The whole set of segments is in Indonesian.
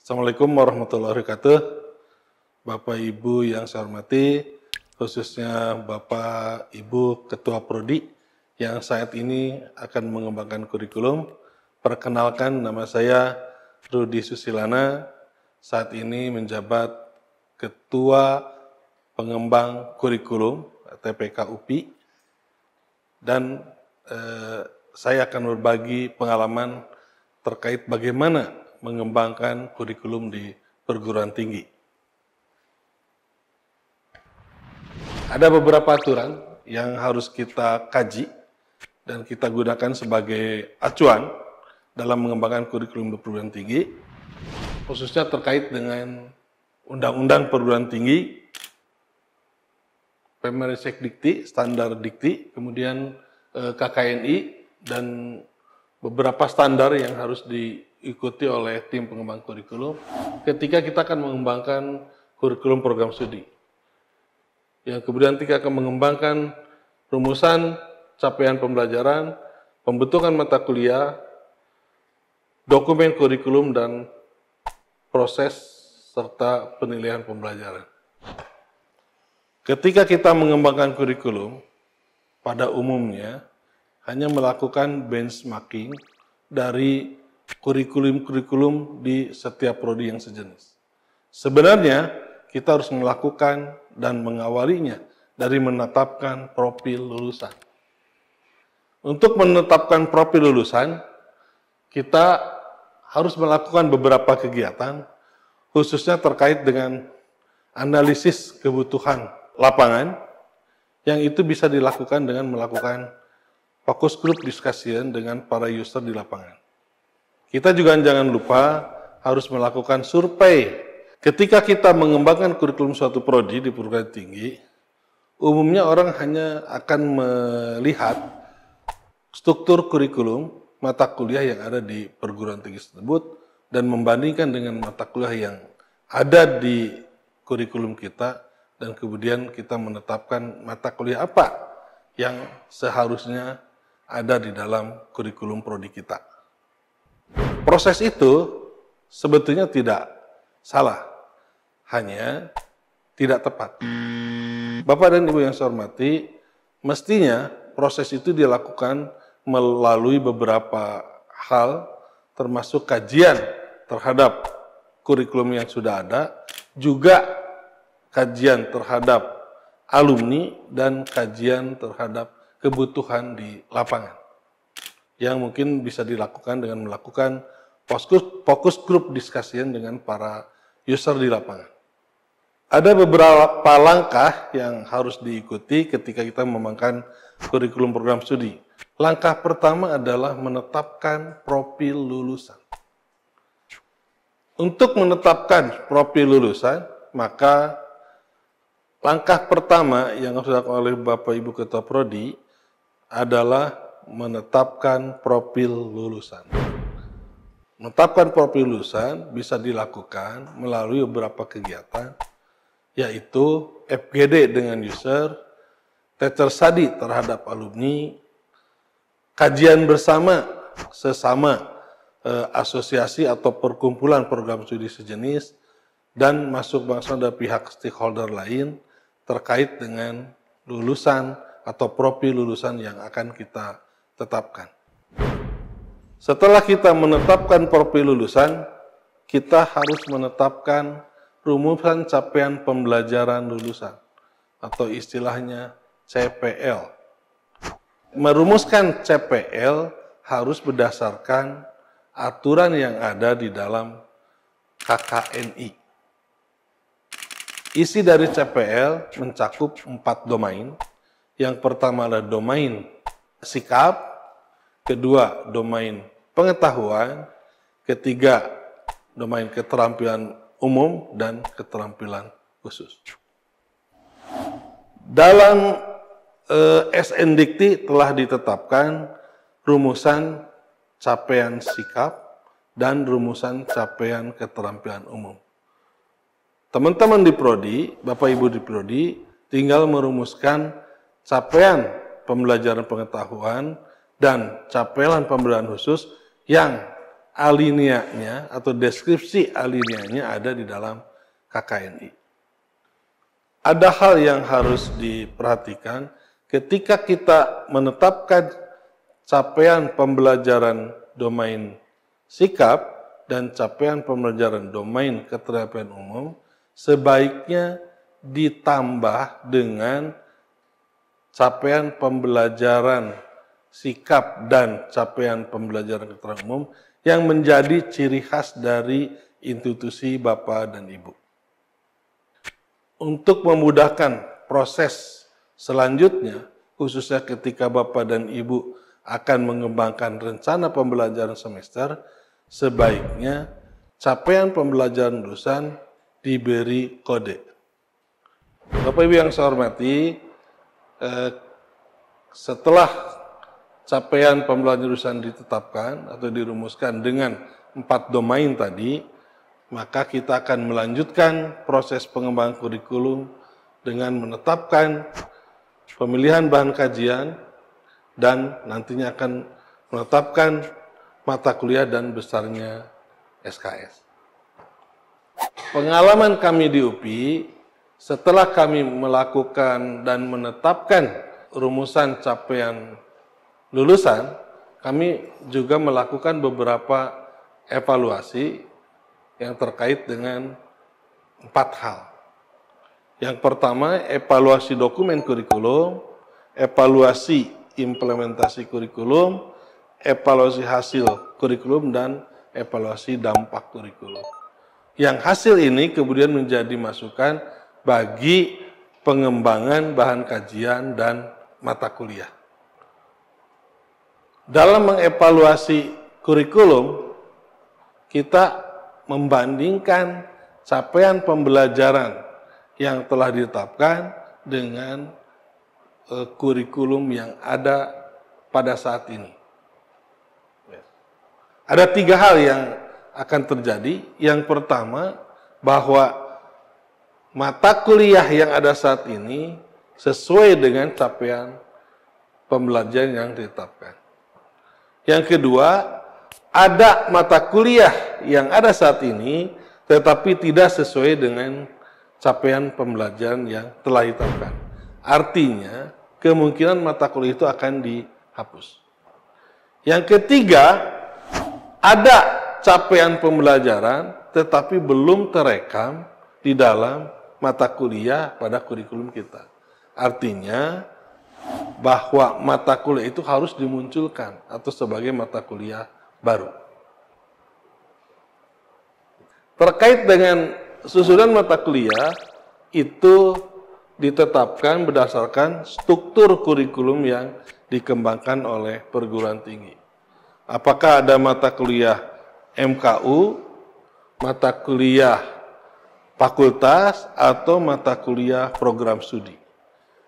Assalamualaikum warahmatullahi wabarakatuh. Bapak Ibu yang saya hormati, khususnya Bapak Ibu Ketua Prodi yang saat ini akan mengembangkan kurikulum. Perkenalkan, nama saya Rudi Susilana, saat ini menjabat Ketua Pengembang Kurikulum TPK UPI, dan saya akan berbagi pengalaman terkait bagaimana mengembangkan kurikulum di perguruan tinggi. Ada beberapa aturan yang harus kita kaji dan kita gunakan sebagai acuan dalam mengembangkan kurikulum di perguruan tinggi, khususnya terkait dengan Undang-Undang Perguruan Tinggi, Permendikbud Dikti, Standar Dikti, kemudian KKNI, dan beberapa standar yang harus diikuti oleh tim pengembang kurikulum ketika kita akan mengembangkan kurikulum program studi. Yang kemudian kita akan mengembangkan rumusan, capaian pembelajaran, pembentukan mata kuliah, dokumen kurikulum, dan proses serta penilaian pembelajaran. Ketika kita mengembangkan kurikulum, pada umumnya hanya melakukan benchmarking dari kurikulum-kurikulum di setiap prodi yang sejenis. Sebenarnya kita harus melakukan dan mengawalinya dari menetapkan profil lulusan. Untuk menetapkan profil lulusan, kita harus melakukan beberapa kegiatan, khususnya terkait dengan analisis kebutuhan lapangan, yang itu bisa dilakukan dengan melakukan focus group discussion dengan para user di lapangan. Kita juga jangan lupa harus melakukan survei. Ketika kita mengembangkan kurikulum suatu prodi di perguruan tinggi, umumnya orang hanya akan melihat struktur kurikulum mata kuliah yang ada di perguruan tinggi tersebut dan membandingkan dengan mata kuliah yang ada di kurikulum kita, dan kemudian kita menetapkan mata kuliah apa yang seharusnya ada di dalam kurikulum prodi kita. Proses itu sebetulnya tidak salah, hanya tidak tepat. Bapak dan Ibu yang saya hormati, mestinya proses itu dilakukan melalui beberapa hal, termasuk kajian terhadap kurikulum yang sudah ada, juga kajian terhadap alumni, dan kajian terhadap kebutuhan di lapangan, yang mungkin bisa dilakukan dengan melakukan focus group discussion dengan para user di lapangan. Ada beberapa langkah yang harus diikuti ketika kita mengembangkan kurikulum program studi. Langkah pertama adalah menetapkan profil lulusan. Untuk menetapkan profil lulusan, maka langkah pertama yang harus dilakukan oleh Bapak Ibu Ketua Prodi adalah menetapkan profil lulusan. Menetapkan profil lulusan bisa dilakukan melalui beberapa kegiatan, yaitu FGD dengan user, teacher study terhadap alumni, kajian bersama sesama asosiasi atau perkumpulan program studi sejenis, dan masuk dari pihak stakeholder lain terkait dengan lulusan atau profil lulusan yang akan kita tetapkan. Setelah kita menetapkan profil lulusan, kita harus menetapkan rumusan capaian pembelajaran lulusan, atau istilahnya CPL. Merumuskan CPL harus berdasarkan aturan yang ada di dalam KKNI. Isi dari CPL mencakup 4 domain. Yang pertama adalah domain sikap, kedua domain pengetahuan, ketiga domain keterampilan umum, dan keterampilan khusus. Dalam SN Dikti telah ditetapkan rumusan capaian sikap dan rumusan capaian keterampilan umum. Teman-teman di Prodi, Bapak Ibu di Prodi, tinggal merumuskan capaian pembelajaran pengetahuan dan capaian pembelajaran khusus yang alineanya atau deskripsi alineanya ada di dalam KKNI. Ada hal yang harus diperhatikan ketika kita menetapkan capaian pembelajaran domain sikap dan capaian pembelajaran domain keterampilan umum, sebaiknya ditambah dengan capaian pembelajaran sikap dan capaian pembelajaran keterampilan umum yang menjadi ciri khas dari institusi Bapak dan Ibu. Untuk memudahkan proses selanjutnya, khususnya ketika Bapak dan Ibu akan mengembangkan rencana pembelajaran semester, sebaiknya capaian pembelajaran lulusan diberi kode. Bapak Ibu yang saya hormati, setelah capaian pembelajaran lulusan ditetapkan atau dirumuskan dengan 4 domain tadi, maka kita akan melanjutkan proses pengembangan kurikulum dengan menetapkan pemilihan bahan kajian dan nantinya akan menetapkan mata kuliah dan besarnya SKS. Pengalaman kami di UPI, setelah kami melakukan dan menetapkan rumusan capaian lulusan, kami juga melakukan beberapa evaluasi yang terkait dengan 4 hal. Yang pertama, evaluasi dokumen kurikulum, evaluasi implementasi kurikulum, evaluasi hasil kurikulum, dan evaluasi dampak kurikulum. Yang hasil ini kemudian menjadi masukan bagi pengembangan bahan kajian dan mata kuliah. Dalam mengevaluasi kurikulum, kita membandingkan capaian pembelajaran yang telah ditetapkan dengan kurikulum yang ada pada saat ini. Ada 3 hal yang akan terjadi. Yang pertama, bahwa mata kuliah yang ada saat ini sesuai dengan capaian pembelajaran yang ditetapkan. Yang kedua, ada mata kuliah yang ada saat ini tetapi tidak sesuai dengan capaian pembelajaran yang telah ditetapkan. Artinya, kemungkinan mata kuliah itu akan dihapus. Yang ketiga, ada capaian pembelajaran tetapi belum terekam di dalam mata kuliah pada kurikulum kita. Artinya, bahwa mata kuliah itu harus dimunculkan atau sebagai mata kuliah baru. Terkait dengan susunan mata kuliah, itu ditetapkan berdasarkan struktur kurikulum yang dikembangkan oleh perguruan tinggi. Apakah ada mata kuliah MKU, mata kuliah fakultas, atau mata kuliah program studi.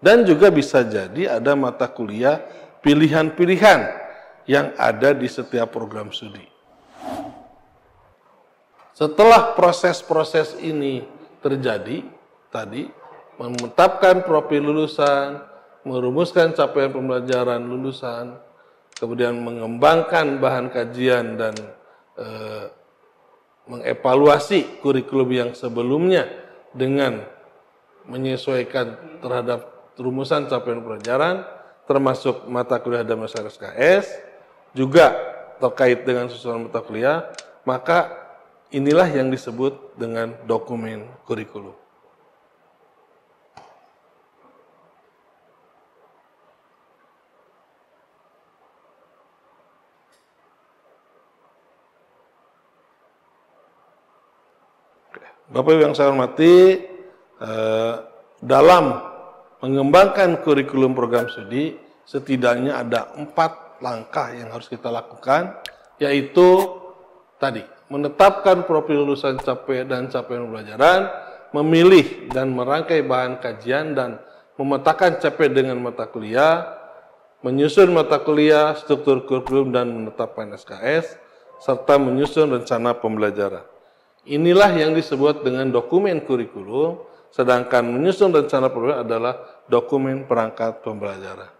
Dan juga bisa jadi ada mata kuliah pilihan-pilihan yang ada di setiap program studi. Setelah proses-proses ini terjadi, tadi menetapkan profil lulusan, merumuskan capaian pembelajaran lulusan, kemudian mengembangkan bahan kajian dan mengevaluasi kurikulum yang sebelumnya dengan menyesuaikan terhadap rumusan capaian pelajaran, termasuk mata kuliah dan besar SKS, juga terkait dengan susunan mata kuliah, maka inilah yang disebut dengan dokumen kurikulum. Bapak Ibu yang saya hormati, dalam mengembangkan kurikulum program studi, setidaknya ada 4 langkah yang harus kita lakukan, yaitu tadi, menetapkan profil lulusan capaian dan capaian pembelajaran, memilih dan merangkai bahan kajian dan memetakan capaian dengan mata kuliah, menyusun mata kuliah, struktur kurikulum dan menetapkan SKS, serta menyusun rencana pembelajaran. Inilah yang disebut dengan dokumen kurikulum, sedangkan menyusun rencana pembelajaran adalah dokumen perangkat pembelajaran.